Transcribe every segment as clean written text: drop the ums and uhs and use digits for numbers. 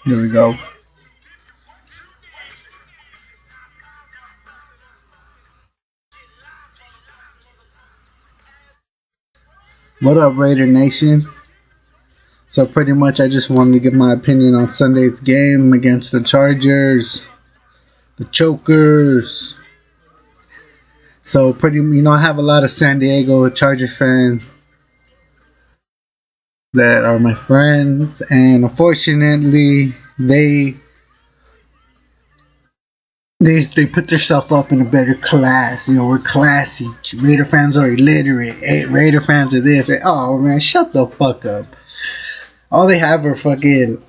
Here we go. What up, Raider Nation? So pretty much I just wanted to give my opinion on Sunday's game against the Chargers. The Chokers. So I have a lot of San Diego Charger fans that are my friends, and unfortunately they put themselves up in a better class. We're classy. Raider fans are illiterate. Hey, Raider fans are this. Oh man, shut the fuck up. All they have are fucking.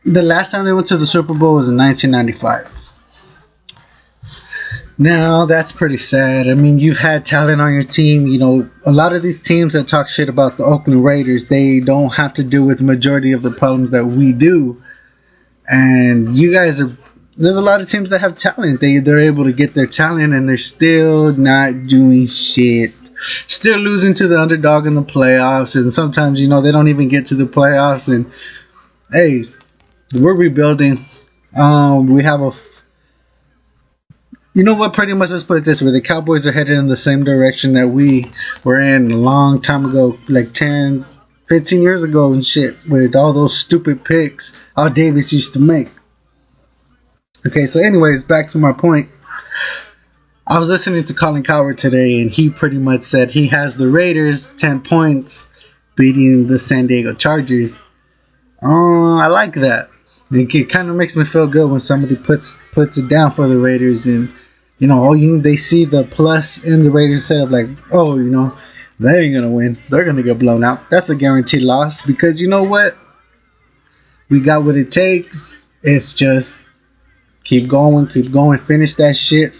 The last time they went to the Super Bowl was in 1995. Now that's pretty sad. I mean, you've had talent on your team. A lot of these teams that talk shit about the Oakland Raiders, they don't have to deal with the majority of the problems that we do. And you guys are. There's a lot of teams that have talent. They're able to get their talent, and they're still not doing shit. Still losing to the underdog in the playoffs, and sometimes they don't even get to the playoffs. And hey, we're rebuilding. We have a. You know what? Pretty much, let's put it this way: the Cowboys are headed in the same direction that we were in a long time ago, like 10, 15 years ago, and shit, with all those stupid picks Al Davis used to make. Okay, so anyways, back to my point. I was listening to Colin Cowherd today, and he pretty much said he has the Raiders 10 points beating the San Diego Chargers. I like that. It kind of makes me feel good when somebody puts it down for the Raiders, and they see the plus in the Raiders instead of like, they ain't gonna win. They're gonna get blown out. That's a guaranteed loss, because you know what? We got what it takes. It's just keep going, finish that shit.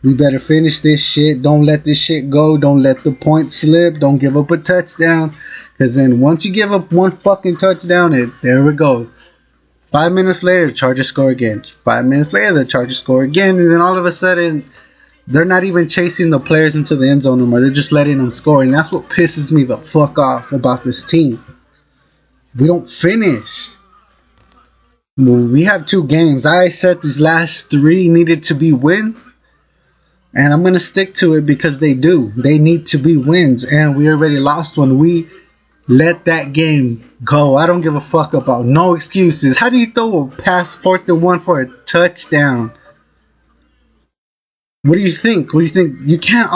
We better finish this shit. Don't let this shit go. Don't let the points slip. Don't give up a touchdown. Because then once you give up one fucking touchdown, there we go. 5 minutes later, the Chargers score again. 5 minutes later, the Chargers score again. And then all of a sudden, they're not even chasing the players into the end zone anymore. They're just letting them score. And that's what pisses me the fuck off about this team. We don't finish. We have 2 games. I said these last 3 needed to be wins, and I'm going to stick to it because they do. They need to be wins, and we already lost one. We let that game go. I don't give a fuck about no excuses. How do you throw a pass 4th and 1 for a touchdown? What do you think? You can't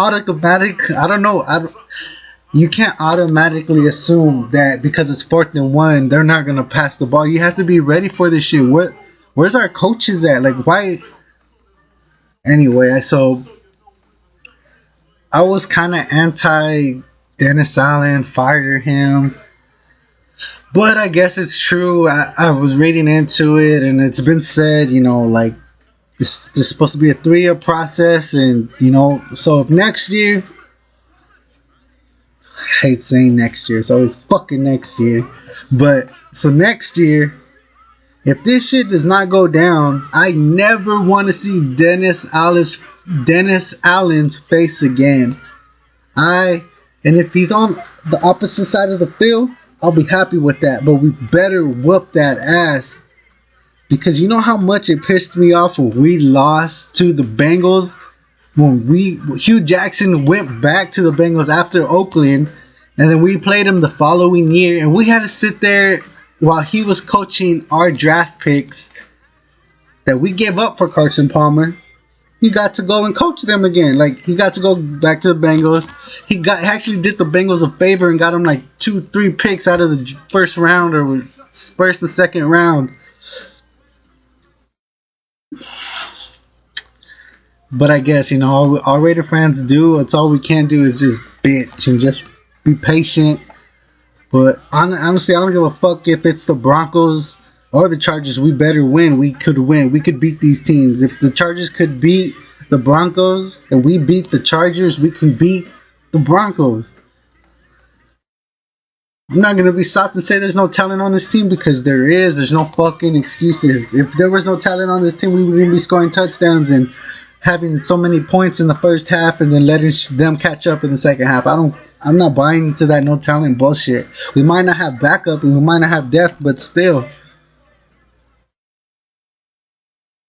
You can't automatically assume that because it's 4th and 1, they're not gonna pass the ball. You have to be ready for this shit. Where's our coaches at? Like, why? Anyway, so I was kind of anti Dennis Allen, fire him, but I guess it's true. I was reading into it, and it's been said, like this is supposed to be a 3-year process, and so if next year. I hate saying next year. It's always fucking next year. But so next year, if this shit does not go down, I never want to see Dennis Allen's face again. And if he's on the opposite side of the field, I'll be happy with that. But we better whoop that ass, because you know how much it pissed me off when we lost to the Bengals. When Hugh Jackson went back to the Bengals after Oakland, and then we played him the following year, and we had to sit there while he was coaching our draft picks that we gave up for Carson Palmer. He got to go and coach them again. Like, he got to go back to the Bengals. He actually did the Bengals a favor and got them like 2-3 picks out of the first round, or first and second round. But I guess, all Raider fans do, it's all we can do is just bitch and just be patient. But honestly, I don't give a fuck if it's the Broncos or the Chargers. We better win. We could win. We could beat these teams. If the Chargers could beat the Broncos and we beat the Chargers, we can beat the Broncos. I'm not going to be soft and say there's no talent on this team, because there is. There's no fucking excuses. If there was no talent on this team, we wouldn't be scoring touchdowns and having so many points in the first half and then letting them catch up in the second half. I'm not buying into that no talent bullshit. We might not have backup and we might not have depth, but still,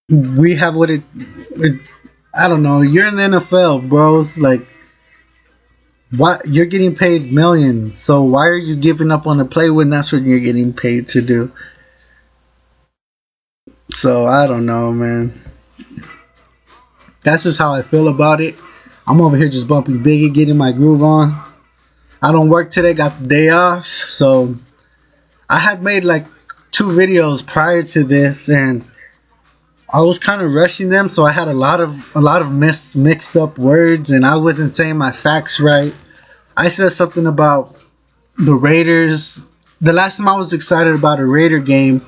we have it. I don't know. You're in the NFL, bro. Like, what? You're getting paid millions. So why are you giving up on the play when that's what you're getting paid to do? So I don't know, man. That's just how I feel about it. I'm over here just bumping Biggie, getting my groove on. I don't work today, got the day off. So I had made like 2 videos prior to this, and I was kind of rushing them, so I had a lot of mixed up words, and I wasn't saying my facts right. I said something about the Raiders. The last time I was excited about a Raider game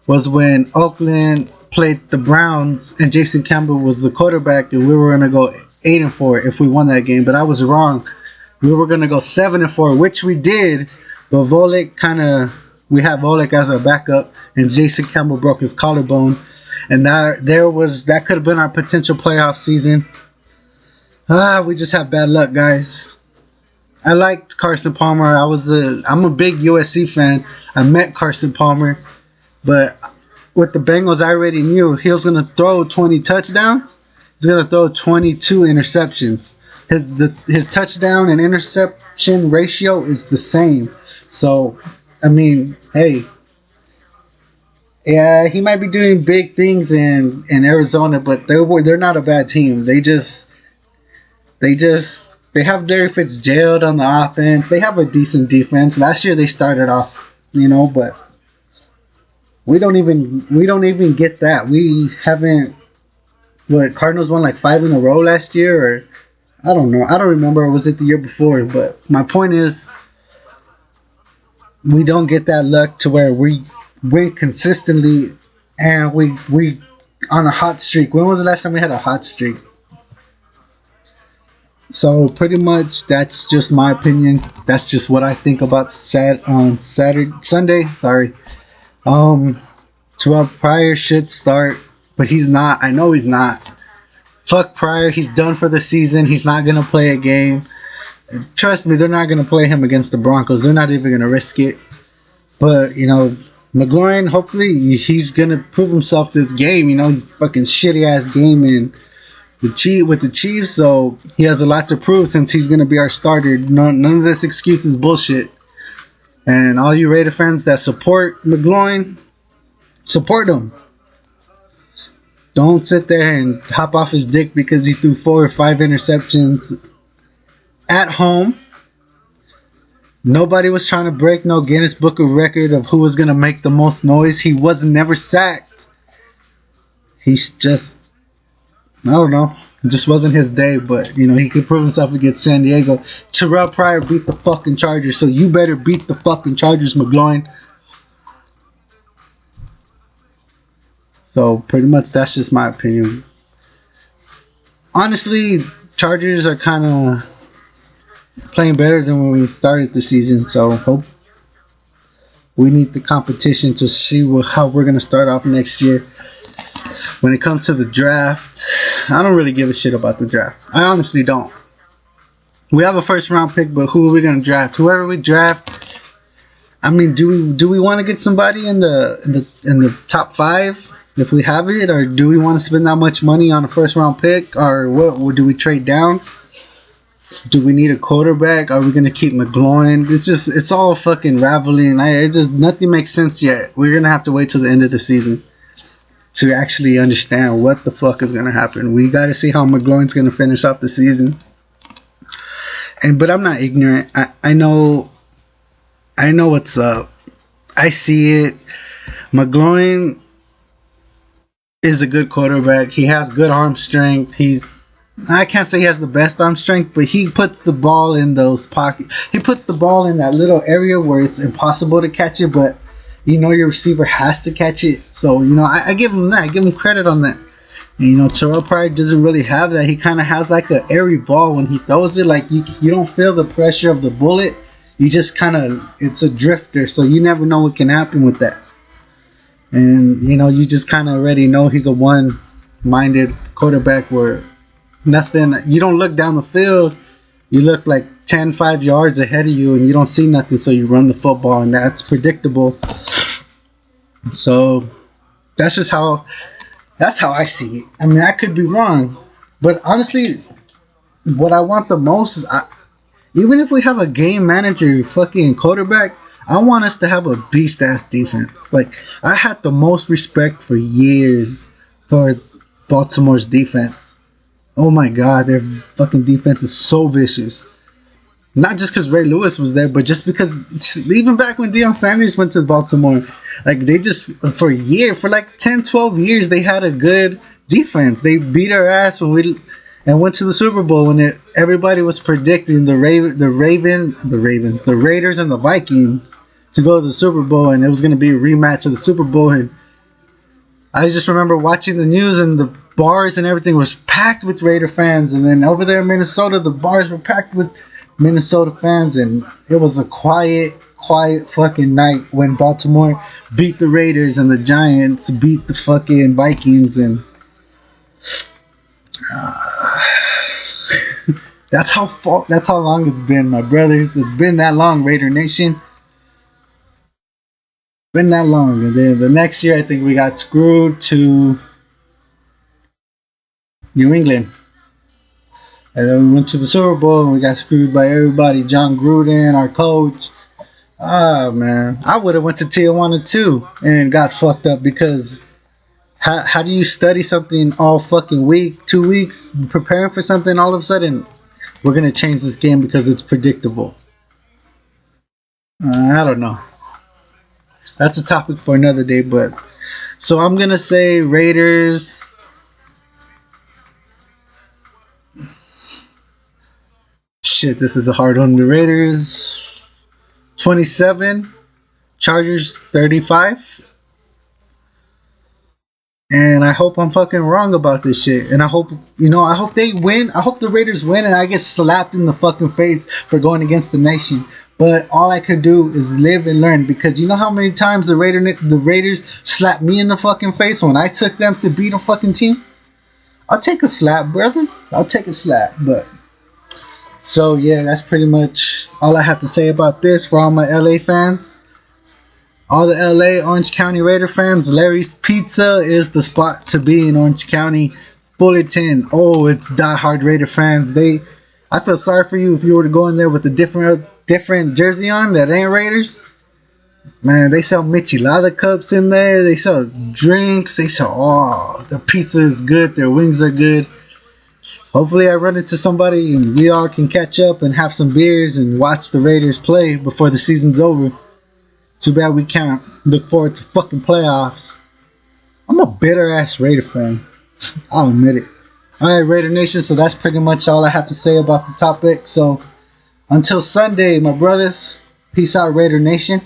was when Oakland played the Browns and Jason Campbell was the quarterback, and we were gonna go 8-4 if we won that game. But I was wrong. We were gonna go 7-4, which we did. But we had Volek as our backup, and Jason Campbell broke his collarbone, and that could have been our potential playoff season. We just have bad luck, guys. I liked Carson Palmer. I'm a big USC fan. I met Carson Palmer, but with the Bengals, I already knew he was going to throw 20 touchdowns. He's going to throw 22 interceptions. His touchdown and interception ratio is the same. So, I mean, hey, yeah, he might be doing big things in Arizona, but they're not a bad team. They have Larry Fitzgerald on the offense. They have a decent defense. Last year they started off, but we don't even get that. We haven't. What, Cardinals won like 5 in a row last year, or I don't know. I don't remember. Or was it the year before? But my point is, we don't get that luck to where we win consistently, and we on a hot streak. When was the last time we had a hot streak? So pretty much that's just my opinion. That's just what I think about Sunday. Sorry. Terrell Pryor should start, but he's not. I know he's not. Fuck Pryor. He's done for the season. He's not gonna play a game. Trust me, they're not gonna play him against the Broncos. They're not even gonna risk it. But Mcgloin, hopefully he's gonna prove himself this game. Fucking shitty ass game with the Chiefs, so he has a lot to prove since he's going to be our starter. None of this excuse is bullshit. And all you Raider fans that support Mcgloin, support him. Don't sit there and hop off his dick because he threw 4 or 5 interceptions at home. Nobody was trying to break no Guinness Book of Record of who was going to make the most noise. He was never sacked. He's just, I don't know. It just wasn't his day, but he could prove himself against San Diego. Terrell Pryor beat the fucking Chargers, so you better beat the fucking Chargers, Mcgloin. So pretty much that's just my opinion. Honestly, Chargers are kind of playing better than when we started the season, so hope we need the competition to see how we're gonna start off next year. When it comes to the draft, I don't really give a shit about the draft. I honestly don't. We have a first round pick, but who are we gonna draft? Whoever we draft. I mean, do we want to get somebody in the top 5 if we have it, or do we want to spend that much money on a first round pick, or what? Do we trade down? Do we need a quarterback? Are we gonna keep Mcgloin? It's all fucking raveling. Nothing makes sense yet. We're gonna have to wait till the end of the season to actually understand what the fuck is gonna happen. We gotta see how Mcgloin's gonna finish off the season. But I'm not ignorant. I know what's up. I see it. Mcgloin is a good quarterback. He has good arm strength. I can't say he has the best arm strength, but he puts the ball in those pockets. He puts the ball in that little area where it's impossible to catch it, but your receiver has to catch it. So, I give him that. I give him credit on that. And, Terrell Pryor doesn't really have that. He kind of has like an airy ball when he throws it. Like, you don't feel the pressure of the bullet. You just it's a drifter. So you never know what can happen with that. And, you just kind of already know he's a one-minded quarterback where you don't look down the field. You look like 5 yards ahead of you and you don't see nothing, so you run the football, and that's predictable. So that's just how That's how I see it. I mean, I could be wrong, but honestly, what I want the most is, even if we have a game manager fucking quarterback, I want us to have a beast ass defense. Like, I had the most respect for years for Baltimore's defense. Oh my god, their fucking defense is so vicious. Not just because Ray Lewis was there, but just because even back when Deion Sanders went to Baltimore, like they just for a year, for like 10, 12 years, they had a good defense. They beat our ass when we and went to the Super Bowl when everybody was predicting the Raiders and the Vikings to go to the Super Bowl, and it was going to be a rematch of the Super Bowl. And I just remember watching the news, and the bars and everything was packed with Raider fans, and then over there in Minnesota, the bars were packed with Minnesota fans, and it was a quiet fucking night when Baltimore beat the Raiders and the Giants beat the fucking Vikings, and that's how long it's been, my brothers. It's been that long, Raider Nation. Been that long, and then the next year I think we got screwed to New England. And then we went to the Super Bowl and we got screwed by everybody. John Gruden, our coach. Ah, man. I would have went to Tijuana too and got fucked up because how do you study something all fucking week, 2 weeks, preparing for something, all of a sudden we're going to change this game because it's predictable? I don't know. That's a topic for another day, but so I'm going to say Raiders. Shit, this is a hard one. The Raiders 27, Chargers 35. And I hope I'm fucking wrong about this shit. And I hope they win. I hope the Raiders win and I get slapped in the fucking face for going against the nation. But all I could do is live and learn, because you know how many times the Raiders slapped me in the fucking face when I took them to beat a fucking team? I'll take a slap, brothers. I'll take a slap, but so yeah, that's pretty much all I have to say about this for all my LA fans. All the LA Orange County Raider fans, Larry's Pizza is the spot to be in Orange County. Fullerton, oh, it's diehard Raider fans. I feel sorry for you if you were to go in there with a different jersey on that ain't Raiders. Man, they sell Michelada cups in there. They sell drinks. They sell, the pizza is good. Their wings are good. Hopefully I run into somebody and we all can catch up and have some beers and watch the Raiders play before the season's over. Too bad we can't look forward to fucking playoffs. I'm a bitter ass Raider fan. I'll admit it. Alright, Raider Nation, so that's pretty much all I have to say about the topic. So until Sunday, my brothers, peace out, Raider Nation.